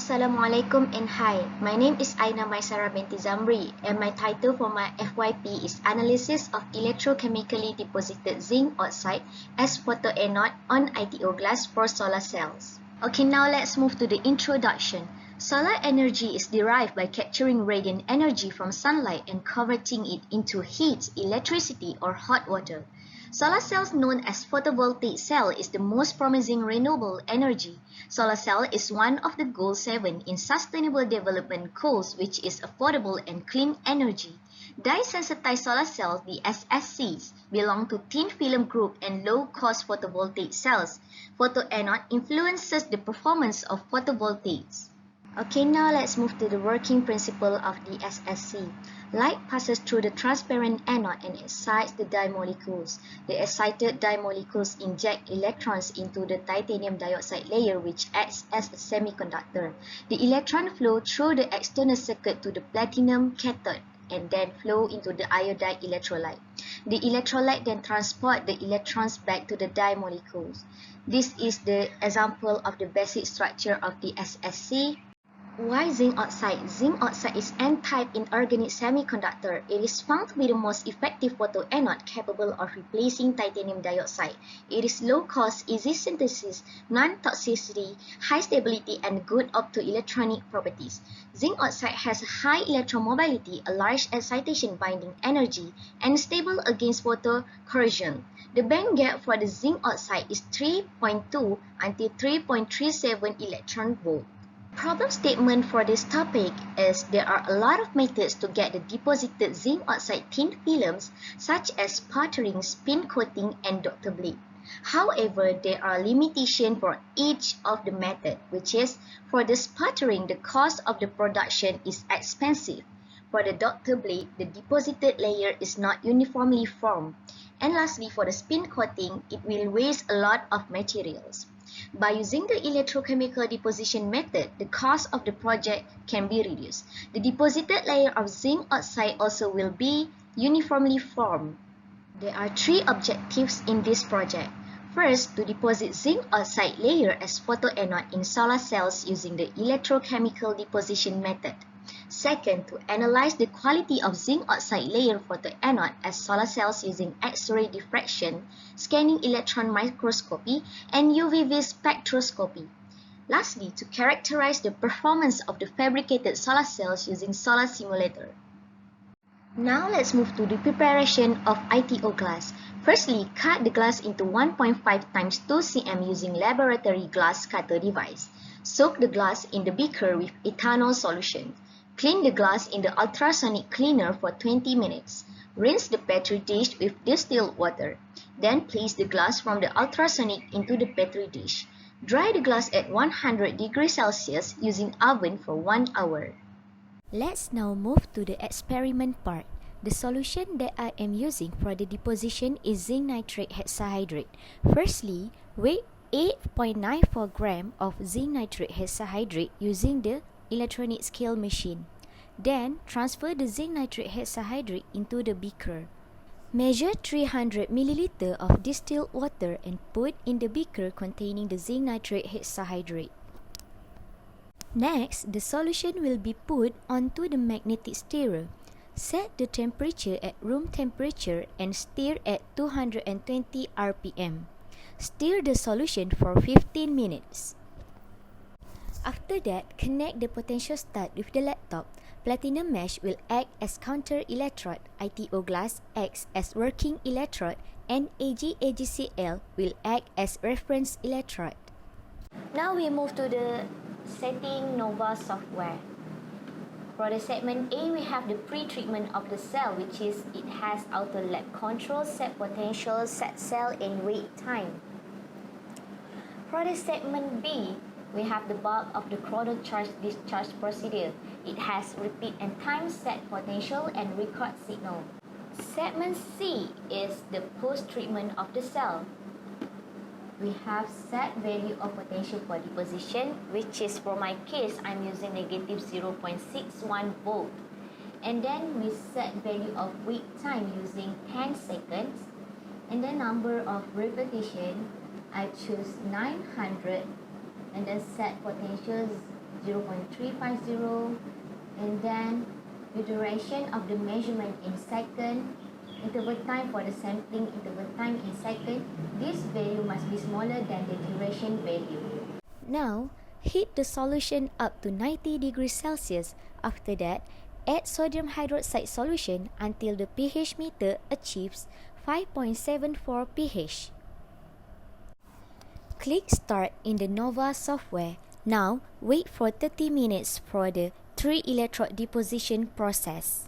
Assalamualaikum and hi, my name is Aina Maisara binti Zamri and my title for my FYP is Analysis of Electrochemically Deposited Zinc Oxide as Photoanode on ITO Glass for Solar Cells. Okay, now let's move to the introduction. Solar energy is derived by capturing radiant energy from sunlight and converting it into heat, electricity, or hot water. Solar cells known as photovoltaic cell is the most promising renewable energy. Solar cell is one of the goal 7 in Sustainable Development Goals, which is affordable and clean energy. Dye-Sensitized Solar Cells, DSSCs, belong to thin film group and low-cost photovoltaic cells. Photoanode influences the performance of photovoltaics. Okay, now let's move to the working principle of the DSSC. Light passes through the transparent anode and excites the dye molecules. The excited dye molecules inject electrons into the titanium dioxide layer, which acts as a semiconductor. The electron flow through the external circuit to the platinum cathode and then flow into the iodide electrolyte. The electrolyte then transport the electrons back to the dye molecules. This is the example of the basic structure of the DSSC. Why zinc oxide? Zinc oxide is N-type inorganic semiconductor. It is found to be the most effective photoanode capable of replacing titanium dioxide. It is low cost, easy synthesis, non-toxicity, high stability, and good optoelectronic properties. Zinc oxide has a high electromobility, a large excitation binding energy, and stable against photocorrosion. The band gap for the zinc oxide is 3.2 until 3.37 electron volt. Problem statement for this topic is there are a lot of methods to get the deposited zinc oxide thin films such as sputtering, spin coating, and doctor blade. However, there are limitations for each of the method, which is for the sputtering, the cost of the production is expensive. For the doctor blade, the deposited layer is not uniformly formed. And lastly, for the spin coating, it will waste a lot of materials. By using the electrochemical deposition method, the cost of the project can be reduced. The deposited layer of zinc oxide also will be uniformly formed. There are 3 objectives in this project. First, to deposit zinc oxide layer as photoanode in solar cells using the electrochemical deposition method. Second, to analyze the quality of zinc oxide layer photoanode as solar cells using X-ray diffraction, scanning electron microscopy, and UV spectroscopy. Lastly, to characterize the performance of the fabricated solar cells using solar simulator. Now let's move to the preparation of ITO glass. Firstly, cut the glass into 1.5 times 2 cm using laboratory glass cutter device. Soak the glass in the beaker with ethanol solution. Clean the glass in the ultrasonic cleaner for 20 minutes. Rinse the petri dish with distilled water. Then place the glass from the ultrasonic into the petri dish. Dry the glass at 100 degrees Celsius using oven for 1 hour. Let's now move to the experiment part. The solution that I am using for the deposition is zinc nitrate hexahydrate. Firstly, weigh 8.94 gram of zinc nitrate hexahydrate using the electronic scale machine. Then, transfer the zinc nitrate hexahydrate into the beaker. Measure 300 ml of distilled water and put in the beaker containing the zinc nitrate hexahydrate. Next, the solution will be put onto the magnetic stirrer. Set the temperature at room temperature and stir at 220 rpm. Stir the solution for 15 minutes. After that, connect the potential stud with the laptop. Platinum mesh will act as counter electrode, ITO glass acts as working electrode, and AgCl will act as reference electrode. Now we move to the setting Nova software. For the segment A, we have the pre-treatment of the cell, which is it has auto lab control, set potential, set cell, and wait time. For the segment B, we have the bulk of the chrono charge discharge procedure. It has repeat and time set potential and record signal. Segment C is the post-treatment of the cell. We have set value of potential for deposition, which is for my case, I'm using negative 0.61 volt. And then we set value of wait time using 10 seconds. And the number of repetition, I choose 900 and then set potential 0.350, and then the duration of the measurement in second, interval time for the sampling, interval time in second. This value must be smaller than the duration value. Now, heat the solution up to 90 degrees Celsius. After that, add sodium hydroxide solution until the pH meter achieves 5.74 pH. Click Start in the Nova software. Now, wait for 30 minutes for the 3-electrode deposition process.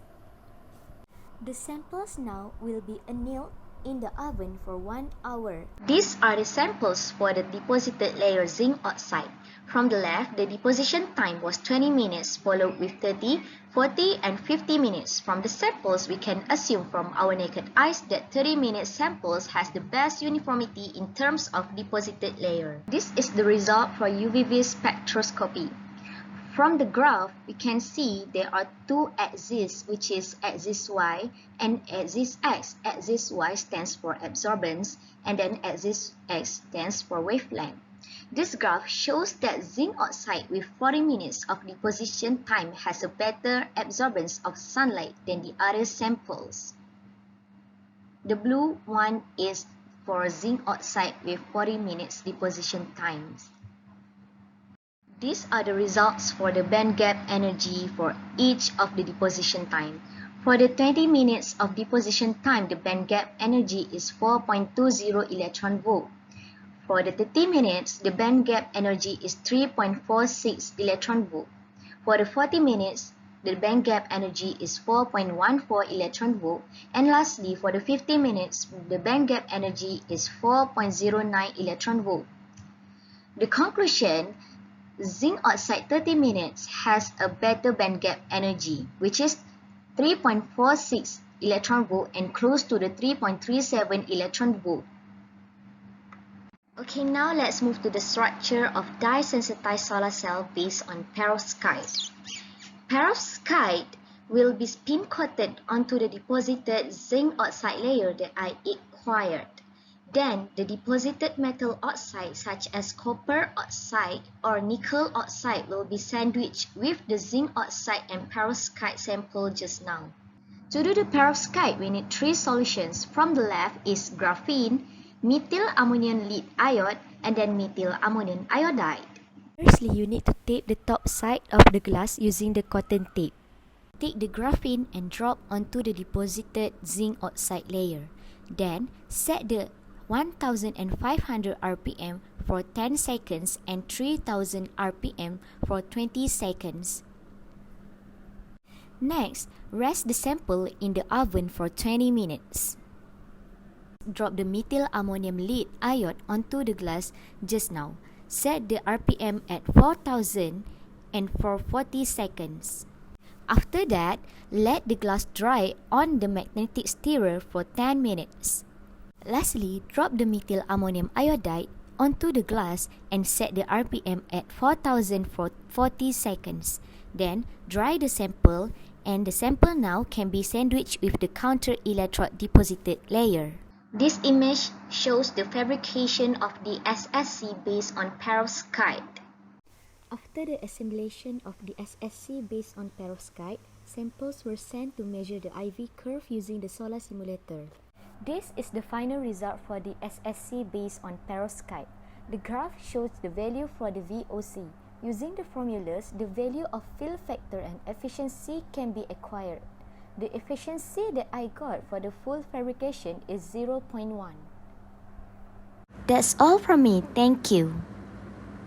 The samples now will be annealed in the oven for 1 hour. These are the samples for the deposited layer zinc oxide. From the left, the deposition time was 20 minutes, followed with 30, 40, and 50 minutes. From the samples, we can assume from our naked eyes that 30-minute samples has the best uniformity in terms of deposited layer. This is the result for UV spectroscopy. From the graph, we can see there are two axes, which is axis Y and axis X. Axis Y stands for absorbance, and then axis X stands for wavelength. This graph shows that zinc oxide with 40 minutes of deposition time has a better absorbance of sunlight than the other samples. The blue one is for zinc oxide with 40 minutes deposition times. These are the results for the band gap energy for each of the deposition time. For the 20 minutes of deposition time, the band gap energy is 4.20 electron volt. For the 30 minutes, the band gap energy is 3.46 electron volt. For the 40 minutes, the band gap energy is 4.14 electron volt. And lastly, for the 50 minutes, the band gap energy is 4.09 electron volt. The conclusion: zinc oxide 30 minutes has a better band gap energy, which is 3.46 electron volt and close to the 3.37 electron volt. Okay, now let's move to the structure of dye-sensitized solar cell based on perovskite. Perovskite will be spin-coated onto the deposited zinc oxide layer that I acquired. Then, the deposited metal oxide such as copper oxide or nickel oxide will be sandwiched with the zinc oxide and perovskite sample just now. To do the perovskite, we need 3 solutions. From the left is graphene, methyl ammonium lead iode, and then methyl ammonium iodide. Firstly, you need to tape the top side of the glass using the cotton tape. Take the graphene and drop onto the deposited zinc oxide layer. Then, set the 1500 rpm for 10 seconds and 3000 rpm for 20 seconds. Next, rest the sample in the oven for 20 minutes. Drop the methyl ammonium lead iode onto the glass just now. Set the RPM at 4000 and for 40 seconds. After that, let the glass dry on the magnetic stirrer for 10 minutes. Lastly, drop the methyl ammonium iodide onto the glass and set the RPM at 4000 for 40 seconds. Then, dry the sample, and the sample now can be sandwiched with the counter electrode deposited layer. This image shows the fabrication of the SSC based on perovskite. After the assimilation of the SSC based on perovskite, samples were sent to measure the IV curve using the solar simulator. This is the final result for the SSC based on perovskite. The graph shows the value for the VOC. Using the formulas, the value of fill factor and efficiency can be acquired. The efficiency that I got for the full fabrication is 0.1. That's all from me. Thank you.